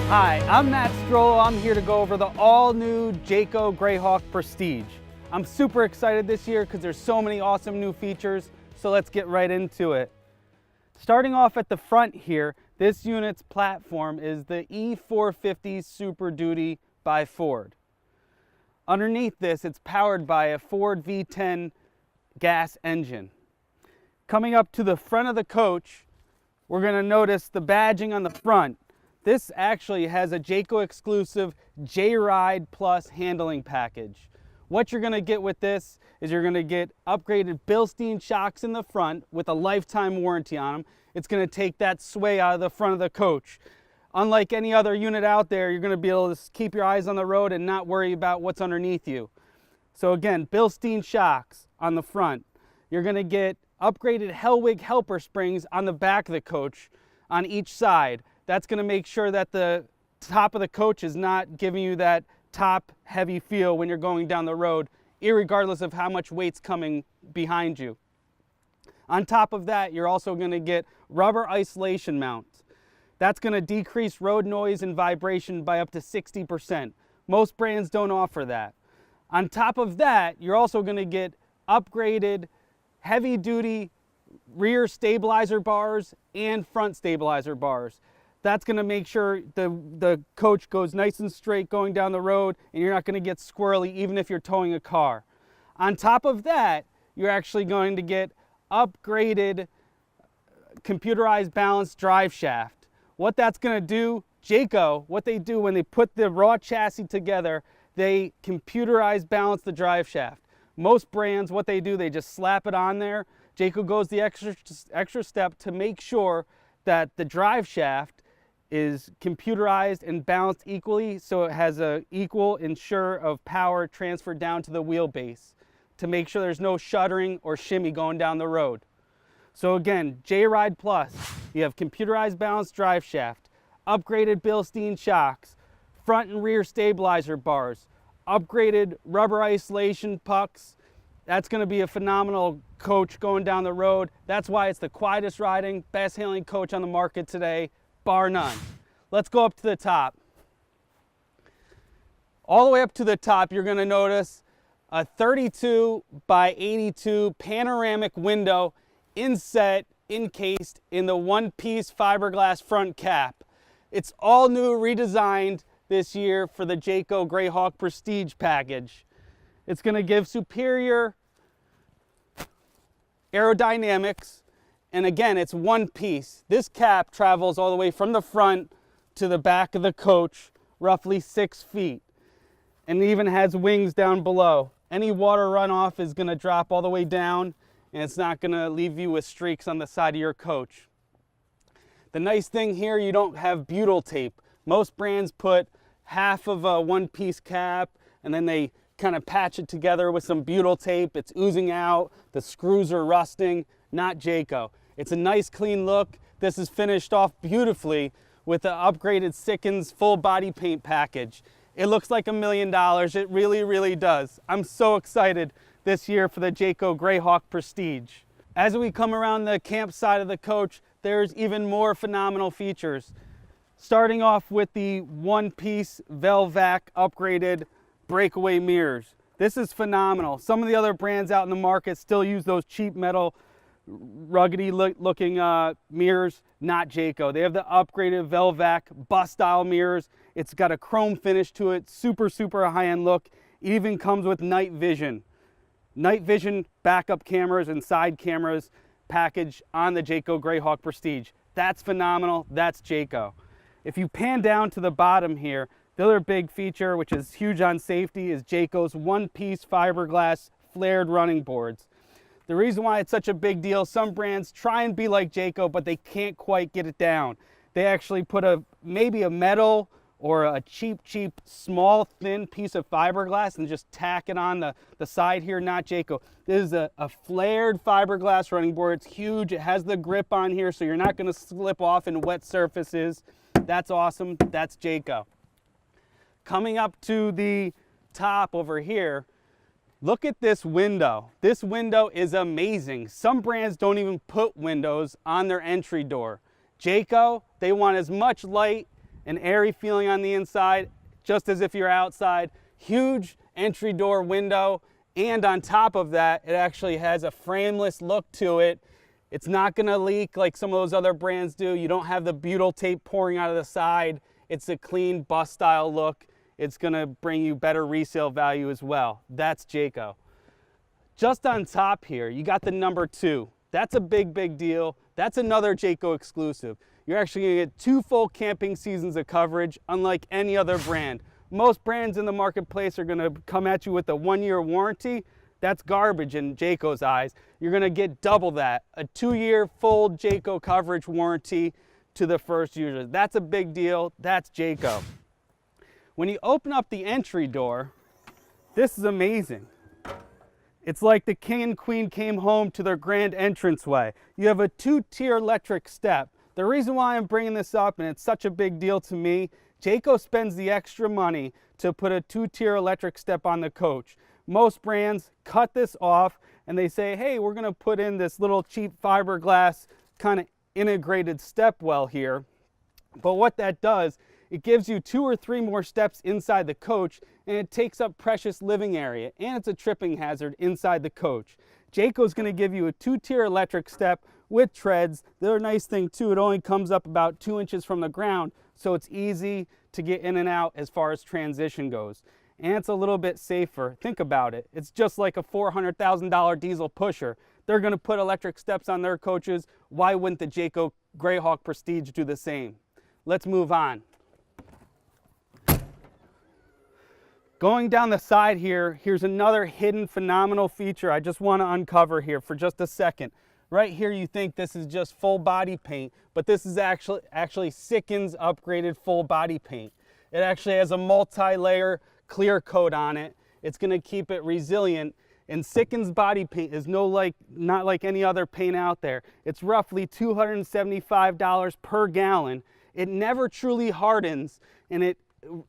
Hi, I'm Matt Strollo. I'm here to go over the all-new Jayco Greyhawk Prestige. I'm super excited this year because there's so many awesome new features, so let's get right into it. Starting off at the front here, this unit's platform is the E450 Super Duty by Ford. Underneath this, it's powered by a Ford V10 gas engine. Coming up to the front of the coach, we're going to notice the badging on the front. This actually has a Jayco exclusive J-Ride Plus handling package. What you're going to get with this is you're going to get upgraded Bilstein shocks in the front with a lifetime warranty on them. It's going to take that sway out of the front of the coach. Unlike any other unit out there, you're going to be able to keep your eyes on the road and not worry about what's underneath you. So again, Bilstein shocks on the front. You're going to get upgraded Hellwig helper springs on the back of the coach on each side. That's going to make sure that the top of the coach is not giving you that top heavy feel when you're going down the road, irregardless of how much weight's coming behind you. On top of that, you're also going to get rubber isolation mounts. That's going to decrease road noise and vibration by up to 60%. Most brands don't offer that. On top of that, you're also going to get upgraded heavy-duty rear stabilizer bars and front stabilizer bars. That's going to make sure the coach goes nice and straight going down the road, and you're not going to get squirrely even if you're towing a car. On top of that, you're actually going to get upgraded computerized balanced drive shaft. What that's going to do, Jayco, what they do when they put the raw chassis together, they computerized balance the drive shaft. Most brands, what they do, they just slap it on there. Jayco goes the extra step to make sure that the drive shaft is computerized and balanced equally, so it has an equal ensure of power transferred down to the wheelbase to make sure there's no shuddering or shimmy going down the road. So again, J-Ride Plus, you have computerized balanced drive shaft, upgraded Bilstein shocks, front and rear stabilizer bars, upgraded rubber isolation pucks. That's going to be a phenomenal coach going down the road. That's why it's the quietest riding, best handling coach on the market today, bar none. Let's go up to the top. All the way up to the top, you're going to notice a 32 by 82 panoramic window inset encased in the one-piece fiberglass front cap. It's all new, redesigned this year for the Jayco Greyhawk Prestige package. It's going to give superior aerodynamics, and again, it's one piece. This cap travels all the way from the front to the back of the coach, roughly 6 feet, and it even has wings down below. Any water runoff is going to drop all the way down, and it's not going to leave you with streaks on the side of your coach. The nice thing here, you don't have butyl tape. Most brands put half of a one-piece cap, and then they kind of patch it together with some butyl tape. It's oozing out, the screws are rusting. Not Jayco. It's a nice clean look. This is finished off beautifully with the upgraded Sikkens full body paint package. It looks like $1 million. It really, really does. I'm so excited this year for the Jayco Greyhawk Prestige. As we come around the campsite of the coach, there's even more phenomenal features. Starting off with the one-piece Velvac upgraded breakaway mirrors. This is phenomenal. Some of the other brands out in the market still use those cheap metal, ruggedy looking mirrors. Not Jayco. They have the upgraded Velvac bus style mirrors. It's got a chrome finish to it, super high-end look. It even comes with night vision backup cameras and side cameras package on the Jayco Greyhawk Prestige. That's phenomenal. That's Jayco. If you pan down to the bottom here, the other big feature, which is huge on safety, is Jayco's one-piece fiberglass flared running boards. The reason why it's such a big deal, some brands try and be like Jayco, but they can't quite get it down. They actually put maybe a metal or a cheap, small, thin piece of fiberglass and just tack it on the side here. Not Jayco. This is a flared fiberglass running board. It's huge. It has the grip on here, so you're not going to slip off in wet surfaces. That's awesome. That's Jayco. Coming up to the top over here, look at this window. This window is amazing. Some brands don't even put windows on their entry door. Jayco, they want as much light an airy feeling on the inside, just as if you're outside. Huge entry door window, and on top of that, it actually has a frameless look to it. It's not gonna leak like some of those other brands do. You don't have the butyl tape pouring out of the side. It's a clean bus style look. It's gonna bring you better resale value as well. That's Jayco. Just on top here, you got the number 2. That's a big deal. That's another Jayco exclusive. You're actually gonna get 2 full camping seasons of coverage, unlike any other brand. Most brands in the marketplace are gonna come at you with a 1-year warranty. That's garbage in Jayco's eyes. You're gonna get double that, a 2-year full Jayco coverage warranty to the first user. That's a big deal. That's Jayco. When you open up the entry door, this is amazing. It's like the king and queen came home to their grand entranceway. You have a 2-tier electric step. The reason why I'm bringing this up, and it's such a big deal to me, Jayco spends the extra money to put a 2-tier electric step on the coach. Most brands cut this off and they say, hey, we're gonna put in this little cheap fiberglass kind of integrated step well here. But what that does, it gives you 2 or 3 more steps inside the coach, and it takes up precious living area, and it's a tripping hazard inside the coach. Jayco's gonna give you a 2-tier electric step with treads. They're a nice thing too. It only comes up about 2 inches from the ground, so it's easy to get in and out as far as transition goes. And it's a little bit safer. Think about it. It's just like a $400,000 diesel pusher. They're gonna put electric steps on their coaches. Why wouldn't the Jayco Greyhawk Prestige do the same? Let's move on. Going down the side here, here's another hidden phenomenal feature I just want to uncover here for just a second. Right here you think this is just full body paint, but this is actually Sikkens upgraded full body paint. It actually has a multi-layer clear coat on it. It's going to keep it resilient. And Sikkens body paint is not like any other paint out there. It's roughly $275 per gallon. It never truly hardens, and it,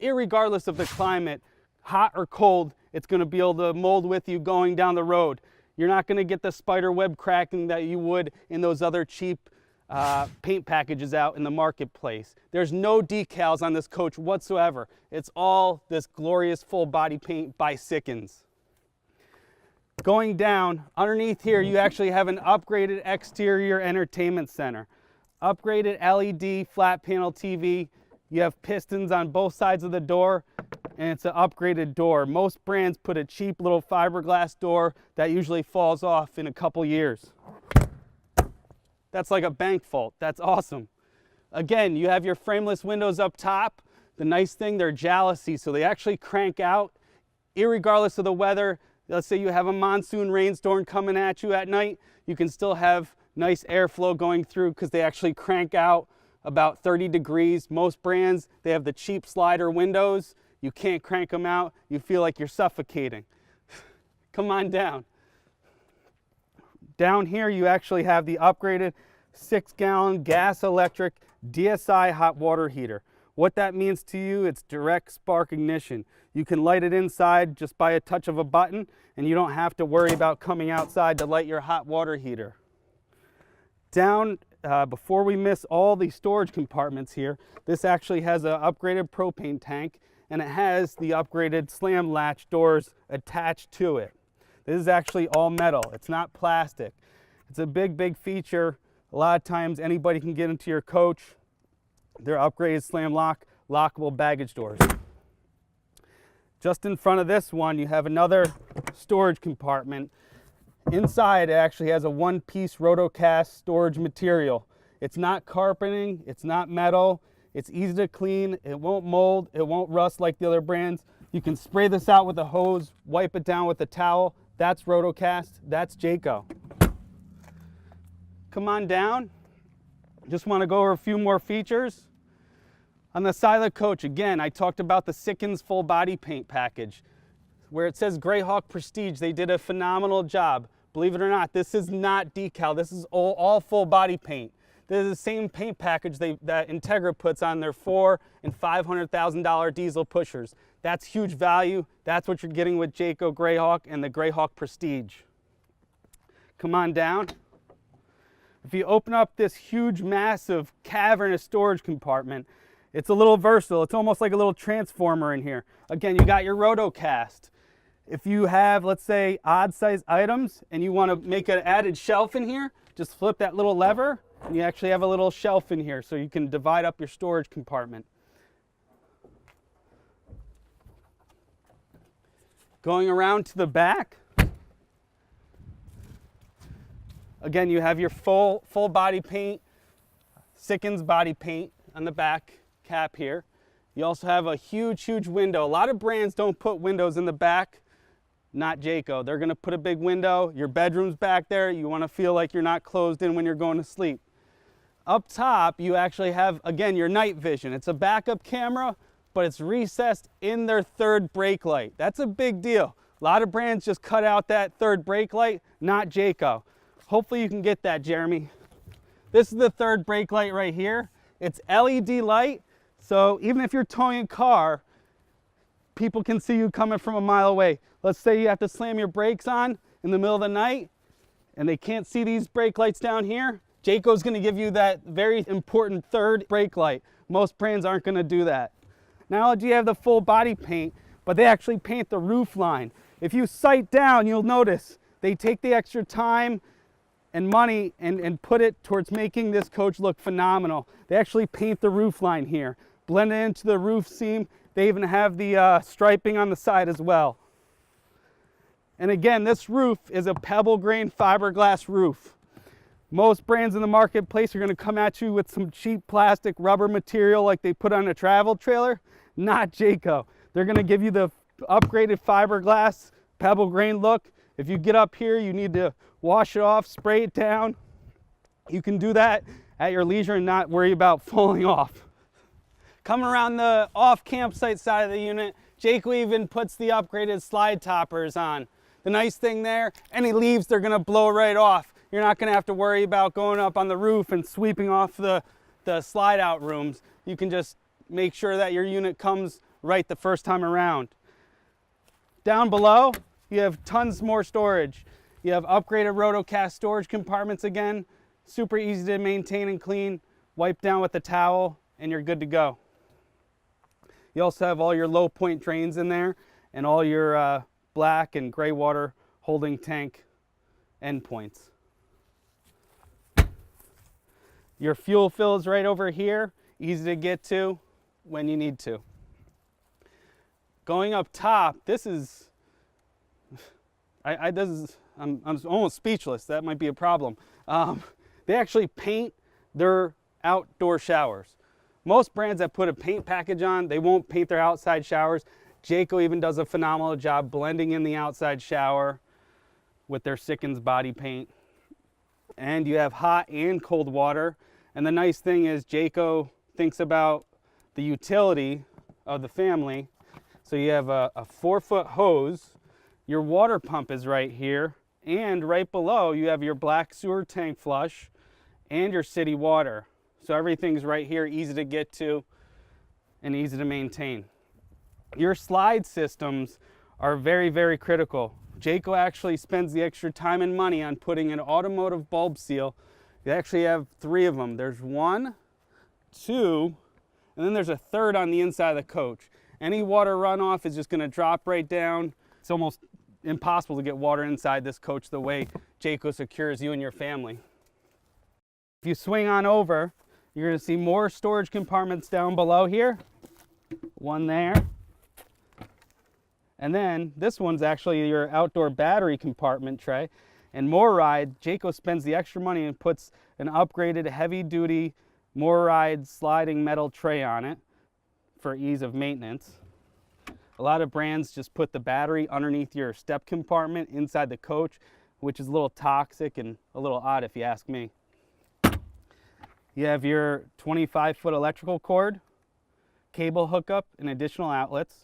irregardless of the climate, hot or cold, it's going to be able to mold with you going down the road. You're not going to get the spider web cracking that you would in those other cheap paint packages out in the marketplace. There's no decals on this coach whatsoever. It's all this glorious full body paint by Sikkens. Going down, underneath here, you actually have an upgraded exterior entertainment center. Upgraded LED flat panel TV. You have pistons on both sides of the door, and it's an upgraded door. Most brands put a cheap little fiberglass door that usually falls off in a couple years. That's like a bank vault. That's awesome. Again, you have your frameless windows up top. The nice thing, they're jalousie, so they actually crank out irregardless of the weather. Let's say you have a monsoon rainstorm coming at you at night, you can still have nice airflow going through because they actually crank out about 30 degrees. Most brands, they have the cheap slider windows. You can't crank them out. You feel like you're suffocating. Come on down. Down here, you actually have the upgraded 6-gallon gas electric DSI hot water heater. What that means to you, it's direct spark ignition. You can light it inside just by a touch of a button, and you don't have to worry about coming outside to light your hot water heater. Down, before we miss all the storage compartments here, this actually has an upgraded propane tank, and it has the upgraded slam latch doors attached to it. This is actually all metal. It's not plastic. It's a big feature. A lot of times anybody can get into your coach. They're upgraded slam lockable baggage doors. Just in front of this one, you have another storage compartment. Inside, it actually has a one-piece rotocast storage material. It's not carpeting, it's not metal, it's easy to clean, it won't mold, it won't rust like the other brands. You can spray this out with a hose, wipe it down with a towel. That's rotocast, that's Jayco. Come on down. Just want to go over a few more features. On the side of the coach, again, I talked about the Sikkens full body paint package. Where it says Greyhawk Prestige, they did a phenomenal job. Believe it or not, this is not decal. This is all full body paint. This is the same paint package that Integra puts on their $400,000 and $500,000 diesel pushers. That's huge value. That's what you're getting with Jayco Greyhawk and the Greyhawk Prestige. Come on down. If you open up this huge, massive, cavernous storage compartment, It's a little versatile. It's almost like a little transformer in here. Again, you got your rotocast. If you have, let's say, odd size items and you want to make an added shelf in here, just flip that little lever and you actually have a little shelf in here so you can divide up your storage compartment. Going around to the back, again, you have your full body paint, Sikkens body paint on the back cap here. You also have a huge window. A lot of brands don't put windows in the back, not Jayco. They're gonna put a big window. Your bedroom's back there. You wanna feel like you're not closed in when you're going to sleep. Up top, you actually have, again, your night vision. It's a backup camera, but it's recessed in their third brake light. That's a big deal. A lot of brands just cut out that third brake light, not Jayco. Hopefully you can get that, Jeremy. This is the third brake light right here. It's LED light, so even if you're towing a car, people can see you coming from a mile away. Let's say you have to slam your brakes on in the middle of the night and they can't see these brake lights down here. Jayco's gonna give you that very important third brake light. Most brands aren't gonna do that. Not only do you have the full body paint, but they actually paint the roof line. If you sight down, you'll notice they take the extra time and money and put it towards making this coach look phenomenal. They actually paint the roof line here, blend it into the roof seam. They even have the striping on the side as well. And again, this roof is a pebble grain fiberglass roof. Most brands in the marketplace are going to come at you with some cheap plastic rubber material like they put on a travel trailer. Not Jayco. They're going to give you the upgraded fiberglass pebble grain look. If you get up here, you need to wash it off, spray it down. You can do that at your leisure and not worry about falling off. Coming around the off campsite side of the unit, Jayco even puts the upgraded slide toppers on. The nice thing there, any leaves, they're gonna blow right off. You're not gonna have to worry about going up on the roof and sweeping off the slide out rooms. You can just make sure that your unit comes right the first time around. Down below, you have tons more storage. You have upgraded rotocast storage compartments again, super easy to maintain and clean. Wipe down with a towel and you're good to go. You also have all your low point drains in there and all your black and gray water holding tank endpoints. Your fuel fill is right over here, easy to get to when you need to. Going up top, this is, I'm almost speechless. That might be a problem. They actually paint their outdoor showers. Most brands that put a paint package on, they won't paint their outside showers. Jayco even does a phenomenal job blending in the outside shower with their Sikkens body paint. And you have hot and cold water. And the nice thing is Jayco thinks about the utility of the family. So you have a 4-foot hose. Your water pump is right here. And right below, you have your black sewer tank flush and your city water. So everything's right here, easy to get to and easy to maintain. Your slide systems are very critical. Jayco actually spends the extra time and money on putting an automotive bulb seal. They actually have 3 of them. There's 1, 2, and then there's a third on the inside of the coach. Any water runoff is just gonna drop right down. It's almost impossible to get water inside this coach the way Jayco secures you and your family. If you swing on over, you're gonna see more storage compartments down below here. One there. And then this one's actually your outdoor battery compartment tray. And MORryde, Jayco spends the extra money and puts an upgraded heavy-duty MORryde sliding metal tray on it for ease of maintenance. A lot of brands just put the battery underneath your step compartment inside the coach, which is a little toxic and a little odd if you ask me. You have your 25-foot electrical cord, cable hookup, and additional outlets.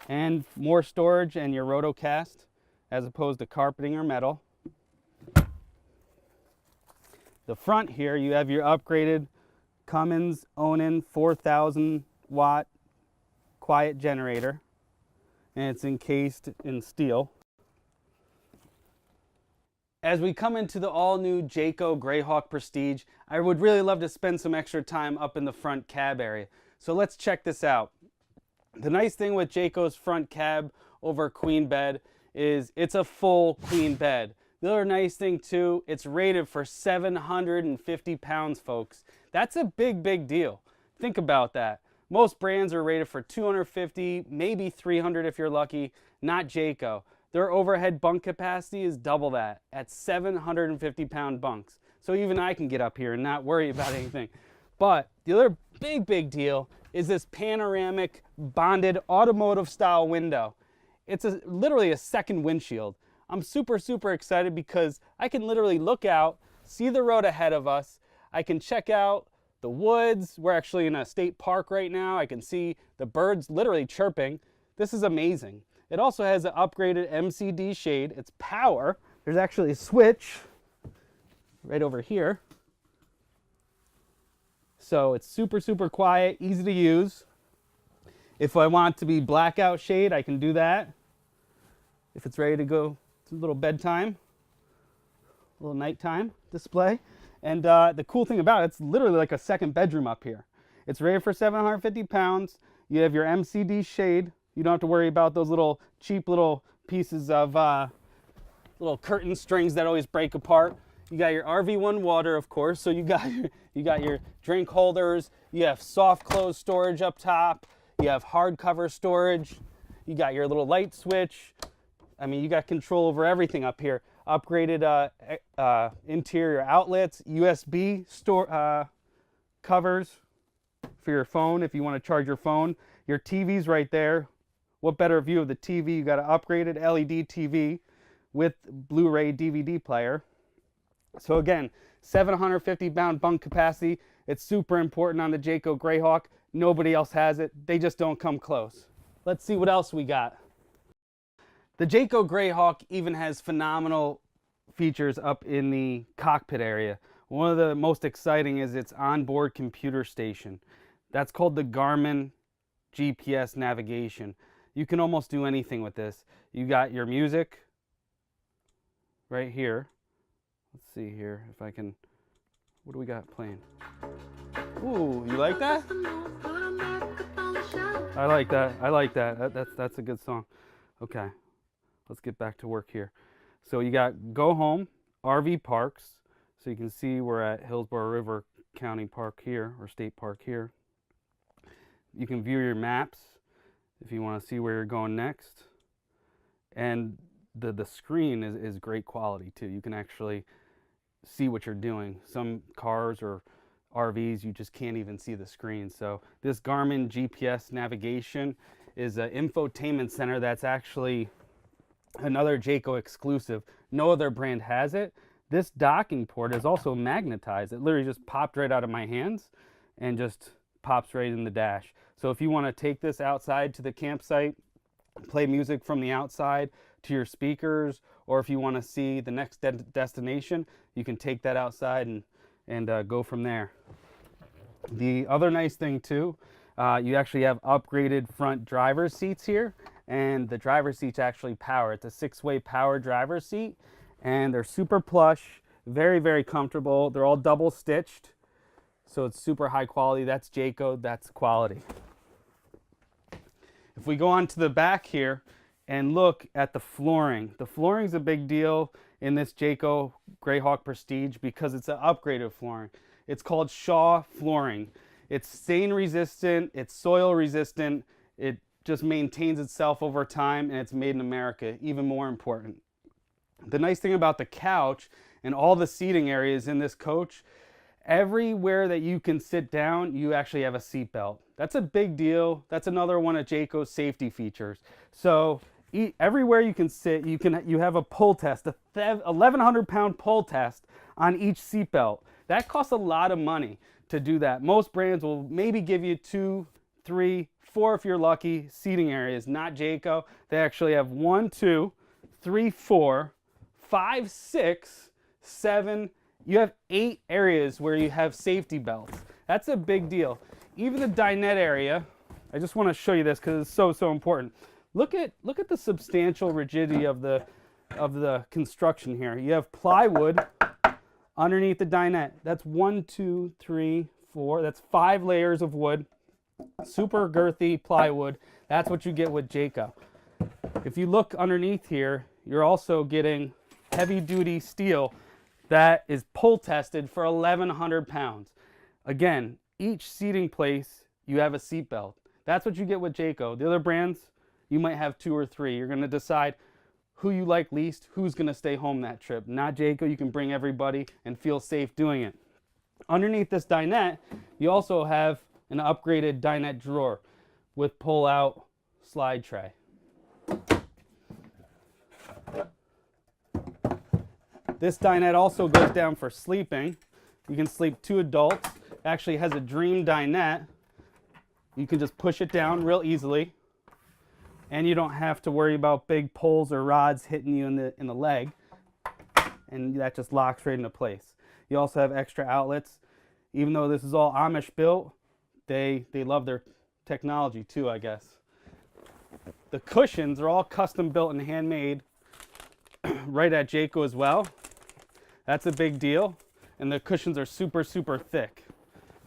And more storage and your rotocast as opposed to carpeting or metal. The front here, you have your upgraded Cummins Onan 4,000 watt quiet generator, and it's encased in steel. As we come into the all-new Jayco Greyhawk Prestige, I would really love to spend some extra time up in the front cab area. So let's check this out. The nice thing with Jayco's front cab over queen bed is it's a full queen bed. The other nice thing too, it's rated for 750 pounds, folks. That's a big deal. Think about that. Most brands are rated for 250, maybe 300 if you're lucky, not Jayco. Their overhead bunk capacity is double that at 750 pound bunks. So even I can get up here and not worry about anything. But the other big deal is this panoramic bonded automotive style window. It's literally a second windshield. I'm super excited because I can literally look out, see the road ahead of us. I can check out the woods. We're actually in a state park right now. I can see the birds literally chirping. This is amazing. It also has an upgraded MCD shade. It's power. There's actually a switch right over here. So it's super quiet, easy to use. If I want to be blackout shade, I can do that. If it's ready to go to a little bedtime, a little nighttime display. And the cool thing about it, it's literally like a second bedroom up here. It's rated for 750 pounds. You have your MCD shade. You don't have to worry about those little cheap little pieces of little curtain strings that always break apart. You got your RV1 water, of course. So you got your drink holders. You have soft close storage up top. You have hardcover storage. You got your little light switch. I mean, you got control over everything up here. Upgraded interior outlets, USB store covers for your phone if you want to charge your phone. Your TV's right there. What better view of the TV? You got an upgraded LED TV with Blu-ray DVD player. So again, 750 pound bunk capacity. It's super important on the Jayco Greyhawk. Nobody else has it. They just don't come close. Let's see what else we got. The Jayco Greyhawk even has phenomenal features up in the cockpit area. One of the most exciting is its onboard computer station. That's called the Garmin GPS navigation. You can almost do anything with this. You got your music right here. Let's see here if I can, what do we got playing? Ooh, you like that? I like that. That's a good song. Okay, let's get back to work here. So you got Go Home, RV Parks. So you can see we're at Hillsborough River County Park here, or State Park here. You can view your maps if you want to see where you're going next. And the screen is great quality too. You can actually see what you're doing. Some cars or RVs, you just can't even see the screen. So this Garmin GPS navigation is an infotainment center that's actually another Jayco exclusive. No other brand has it. This docking port is also magnetized. It literally just popped right out of my hands and just pops right in the dash. So if you want to take this outside to the campsite, play music from the outside to your speakers, or if you want to see the next destination, you can take that outside and go from there. The other nice thing too, you actually have upgraded front driver's seats here, and the driver's seats actually power. It's a 6-way power driver's seat, and they're super plush, very comfortable. They're all double stitched, so it's super high quality. That's Jayco, that's quality. If we go on to the back here and look at the flooring is a big deal in this Jayco Greyhawk Prestige because it's an upgraded flooring. It's called Shaw flooring. It's stain resistant, it's soil resistant, it just maintains itself over time, and it's made in America, even more important. The nice thing about the couch and all the seating areas in this coach, everywhere that you can sit down, you actually have a seat belt. That's a big deal. That's another one of Jayco's safety features. So everywhere you can sit, you have a pull test, a 1,100 pound pull test on each seat belt. That costs a lot of money to do that. Most brands will maybe give you 2, 3, 4 if you're lucky seating areas. Not Jayco. They actually have 1, 2, 3, 4, 5, 6, 7. You have 8 areas where you have safety belts. That's a big deal. Even the dinette area, I just want to show you this because it's so important. Look at the substantial rigidity of the of the construction here. You have plywood underneath the dinette. That's 1, 2, 3, 4. That's 5 layers of wood. Super girthy plywood. That's what you get with Jayco. If you look underneath here, you're also getting heavy duty steel that is pull tested for 1,100 pounds. Again, each seating place, you have a seat belt. That's what you get with Jayco. The other brands, you might have 2 or 3. You're gonna decide who you like least, who's gonna stay home that trip. Not Jayco, you can bring everybody and feel safe doing it. Underneath this dinette, you also have an upgraded dinette drawer with pull-out slide tray. This dinette also goes down for sleeping. You can sleep 2 adults. It actually has a dream dinette. You can just push it down real easily, and you don't have to worry about big poles or rods hitting you in the leg, and that just locks right into place. You also have extra outlets. Even though this is all Amish built, they love their technology too, I guess. The cushions are all custom built and handmade right at Jayco as well. That's a big deal. And the cushions are super, super thick.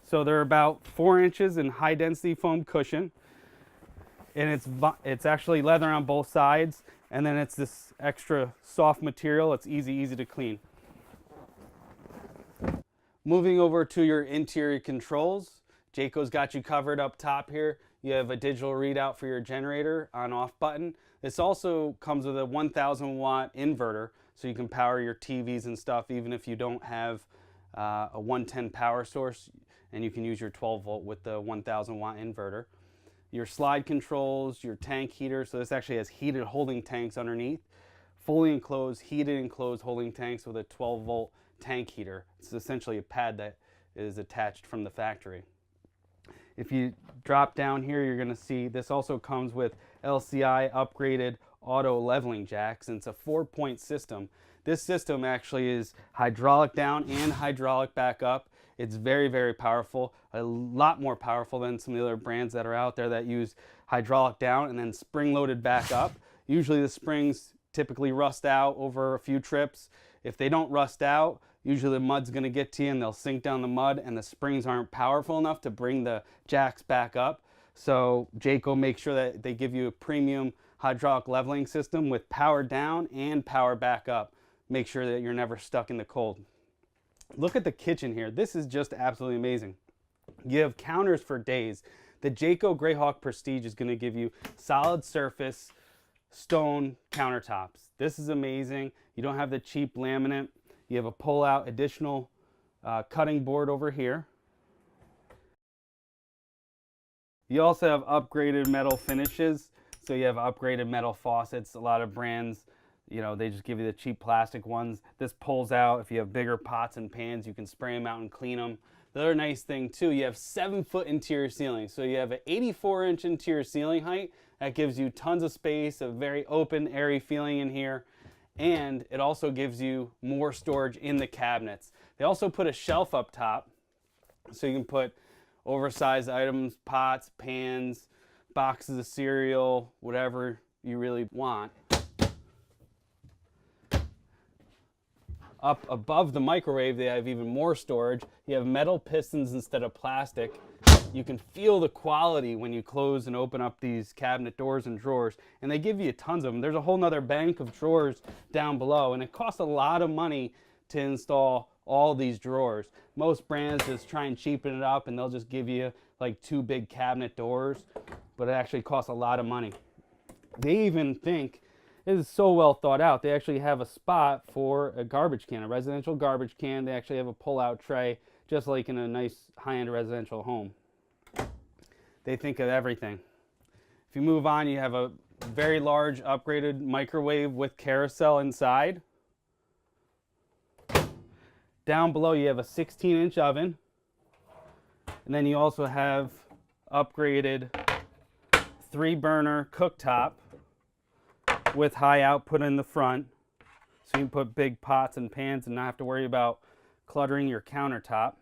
So they're about 4 inches in high density foam cushion. And it's actually leather on both sides. And then it's this extra soft material. It's easy to clean. Moving over to your interior controls, Jayco's got you covered up top here. You have a digital readout for your generator on-off button. This also comes with a 1,000 watt inverter, so you can power your TVs and stuff even if you don't have a 110 power source, and you can use your 12 volt with the 1,000 watt inverter. Your slide controls, your tank heater, so this actually has heated holding tanks underneath. Fully enclosed, heated enclosed holding tanks with a 12 volt tank heater. It's essentially a pad that is attached from the factory. If you drop down here, you're going to see this also comes with LCI upgraded auto leveling jacks, and it's a 4-point system. This system actually is hydraulic down and hydraulic back up. It's very, very powerful, a lot more powerful than some of the other brands that are out there that use hydraulic down and then spring loaded back up. Usually the springs typically rust out over a few trips. If they don't rust out, usually the mud's going to get to you and they'll sink down the mud, and the springs aren't powerful enough to bring the jacks back up. So Jayco makes sure that they give you a premium hydraulic leveling system with power down and power back up. Make sure that you're never stuck in the cold. Look at the kitchen here. This is just absolutely amazing. You have counters for days. The Jayco Greyhawk Prestige is going to give you solid surface stone countertops. This is amazing. You don't have the cheap laminate. You have a pull-out additional cutting board over here. You also have upgraded metal finishes. So you have upgraded metal faucets. A lot of brands, you know, they just give you the cheap plastic ones. This pulls out. If you have bigger pots and pans, you can spray them out and clean them. The other nice thing too, you have 7-foot interior ceiling. So you have an 84-inch interior ceiling height. That gives you tons of space, a very open, airy feeling in here. And it also gives you more storage in the cabinets. They also put a shelf up top, so you can put oversized items, pots, pans, boxes of cereal, whatever you really want. Up above the microwave, they have even more storage. You have metal pistons instead of plastic. You can feel the quality when you close and open up these cabinet doors and drawers, and they give you tons of them. There's a whole nother bank of drawers down below, and it costs a lot of money to install all these drawers. Most brands just try and cheapen it up, and they'll just give you like 2 big cabinet doors, but it actually costs a lot of money. They even think, it is so well thought out, they actually have a spot for a garbage can, a residential garbage can. They actually have a pull-out tray, just like in a nice high-end residential home. They think of everything. If you move on, you have a very large upgraded microwave with carousel inside. Down below, you have a 16-inch oven. And then you also have upgraded 3-burner cooktop with high output in the front. So you can put big pots and pans and not have to worry about cluttering your countertop.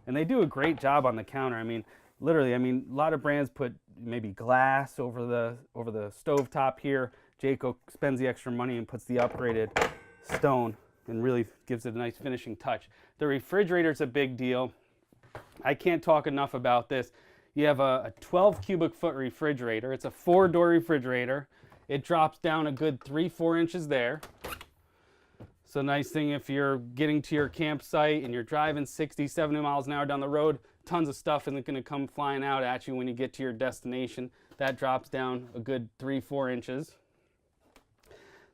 And they do a great job on the counter. I mean, literally, a lot of brands put maybe glass over the stovetop here. Jayco spends the extra money and puts the upgraded stone and really gives it a nice finishing touch. The refrigerator's a big deal. I can't talk enough about this. You have a 12 cubic foot refrigerator. It's a 4-door refrigerator. It drops down a good 3-4 inches there. So nice thing if you're getting to your campsite and you're driving 60, 70 miles an hour down the road, tons of stuff isn't going to come flying out at you when you get to your destination. That drops down a good 3-4 inches.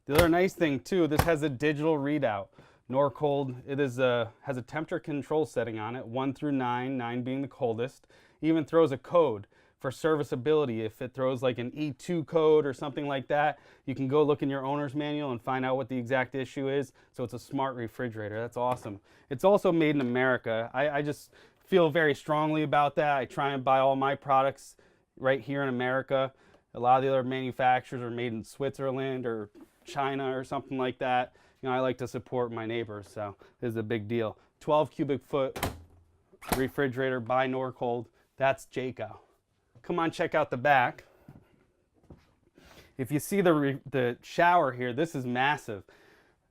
The other nice thing too, this has a digital readout. Nor cold, it is has a temperature control setting on it, 1 through 9, 9 being the coldest. Even throws a code for serviceability. If it throws like an E2 code or something like that, you can go look in your owner's manual and find out what the exact issue is. So it's a smart refrigerator. That's awesome. It's also made in America. I just feel very strongly about that. I try and buy all my products right here in America. A lot of the other manufacturers are made in Switzerland or China or something like that. You know, I like to support my neighbors, so this is a big deal. 12 cubic foot refrigerator by Norcold. That's Jayco. Come on, check out the back. If you see the shower here, this is massive.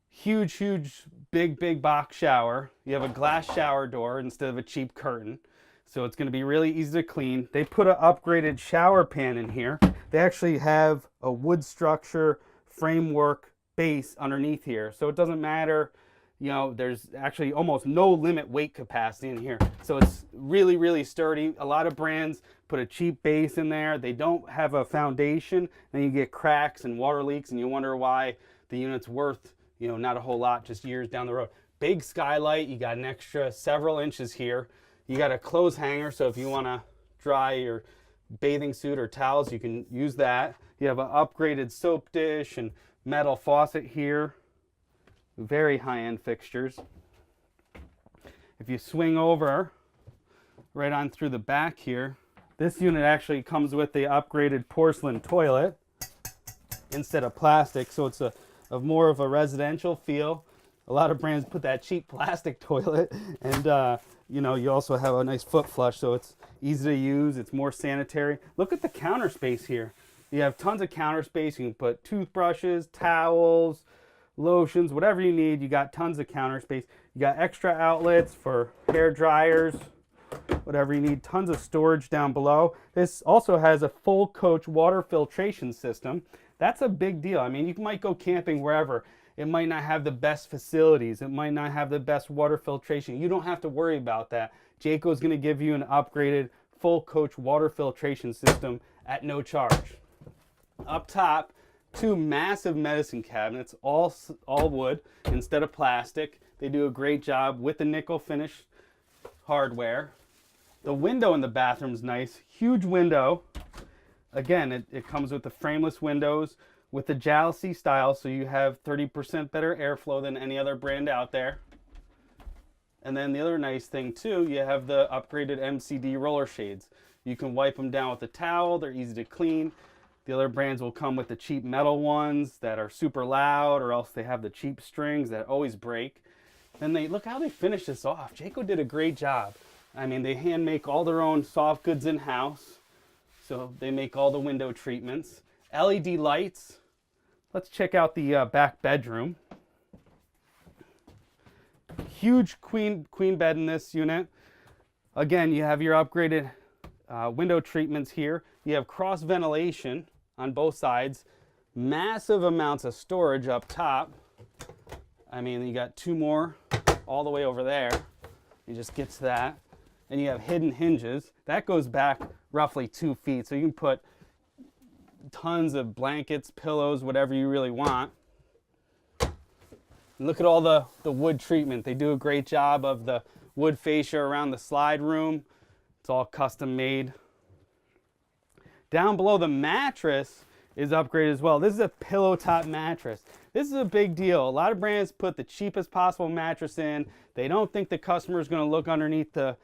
Huge, huge, big box shower. You have a glass shower door instead of a cheap curtain. So it's going to be really easy to clean. They put an upgraded shower pan in here. They actually have a wood structure framework base underneath here. So it doesn't matter, you know, there's actually almost no limit weight capacity in here. So it's really, really sturdy. A lot of brands put a cheap base in there. They don't have a foundation, and you get cracks and water leaks, and you wonder why the unit's worth, you know, not a whole lot just years down the road. Big skylight, you got an extra several inches here. You got a clothes hanger, so if you want to dry your bathing suit or towels, you can use that. You have an upgraded soap dish and metal faucet here. Very high-end fixtures. If you swing over right on through the back here, this unit actually comes with the upgraded porcelain toilet instead of plastic, so it's a more of a residential feel. A lot of brands put that cheap plastic toilet, and you know, you also have a nice foot flush, so it's easy to use. It's more sanitary. Look at the counter space here. You have tons of counter space. You can put toothbrushes, towels, lotions, whatever you need. You got tons of counter space. You got extra outlets for hair dryers, whatever you need. Tons of storage down below. This also has a full coach water filtration system. That's a big deal. I mean, you might go camping wherever. It might not have the best facilities. It might not have the best water filtration. You don't have to worry about that. Jayco is going to give you an upgraded full coach water filtration system at no charge. Up top, 2 massive medicine cabinets, all wood instead of plastic. They do a great job with the nickel finish hardware. The window in the bathroom is nice. Huge window. Again, it comes with the frameless windows with the jalousie style, so you have 30% better airflow than any other brand out there. And then the other nice thing too, you have the upgraded MCD roller shades. You can wipe them down with a towel. They're easy to clean. The other brands will come with the cheap metal ones that are super loud, or else they have the cheap strings that always break. And look how they finish this off. Jayco did a great job. I mean, they hand make all their own soft goods in-house. So they make all the window treatments. LED lights. Let's check out the back bedroom. Huge queen bed in this unit. Again, you have your upgraded window treatments here. You have cross ventilation on both sides. Massive amounts of storage up top. I mean, you got 2 more all the way over there. You just get to that. And you have hidden hinges. That goes back roughly 2 feet. So you can put tons of blankets, pillows, whatever you really want. And look at all the wood treatment. They do a great job of the wood fascia around the slide room. It's all custom made. Down below, the mattress is upgraded as well. This is a pillow top mattress. This is a big deal. A lot of brands put the cheapest possible mattress in. They don't think the customer is going to look underneath the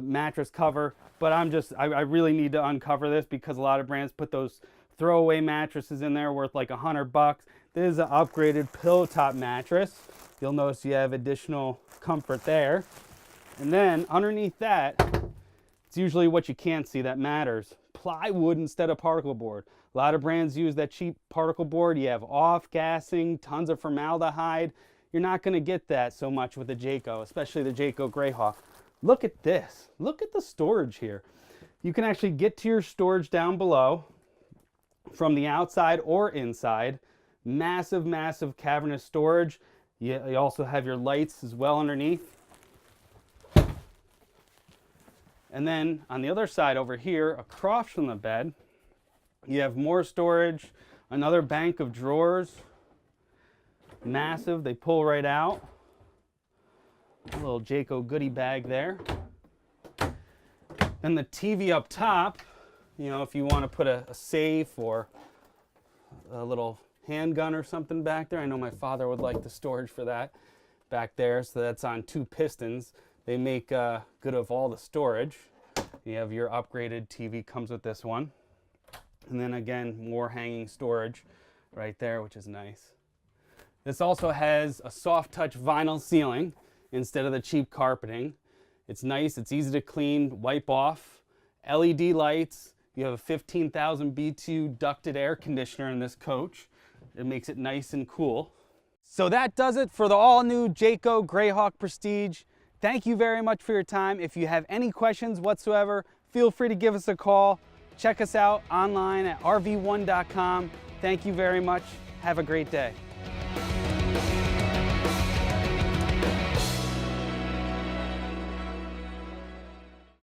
mattress cover, but I really need to uncover this because a lot of brands put those throwaway mattresses in there worth like $100. This is an upgraded pillow top mattress. You'll notice you have additional comfort there. And then underneath that, it's usually what you can't see that matters. plywood instead of particle board. A lot of brands use that cheap particle board. You have off-gassing, tons of formaldehyde. You're not going to get that so much with the Jayco, especially the Jayco Greyhawk. Look at this. Look at the storage here. You can actually get to your storage down below from the outside or inside. Massive, massive cavernous storage. You also have your lights as well underneath. And then on the other side over here, across from the bed, you have more storage, another bank of drawers. Massive, they pull right out. A little Jayco goodie bag there. Then the TV up top, you know, if you want to put a safe or a little handgun or something back there. I know my father would like the storage for that back there. So that's on 2 pistons. They make good of all the storage. You have your upgraded TV comes with this one. And then again, more hanging storage right there, which is nice. This also has a soft touch vinyl ceiling instead of the cheap carpeting. It's nice, it's easy to clean, wipe off. LED lights. You have a 15,000 BTU ducted air conditioner in this coach. It makes it nice and cool. So that does it for the all-new Jayco Greyhawk Prestige. Thank you very much for your time. If you have any questions whatsoever, feel free to give us a call. Check us out online at rv1.com. Thank you very much. Have a great day.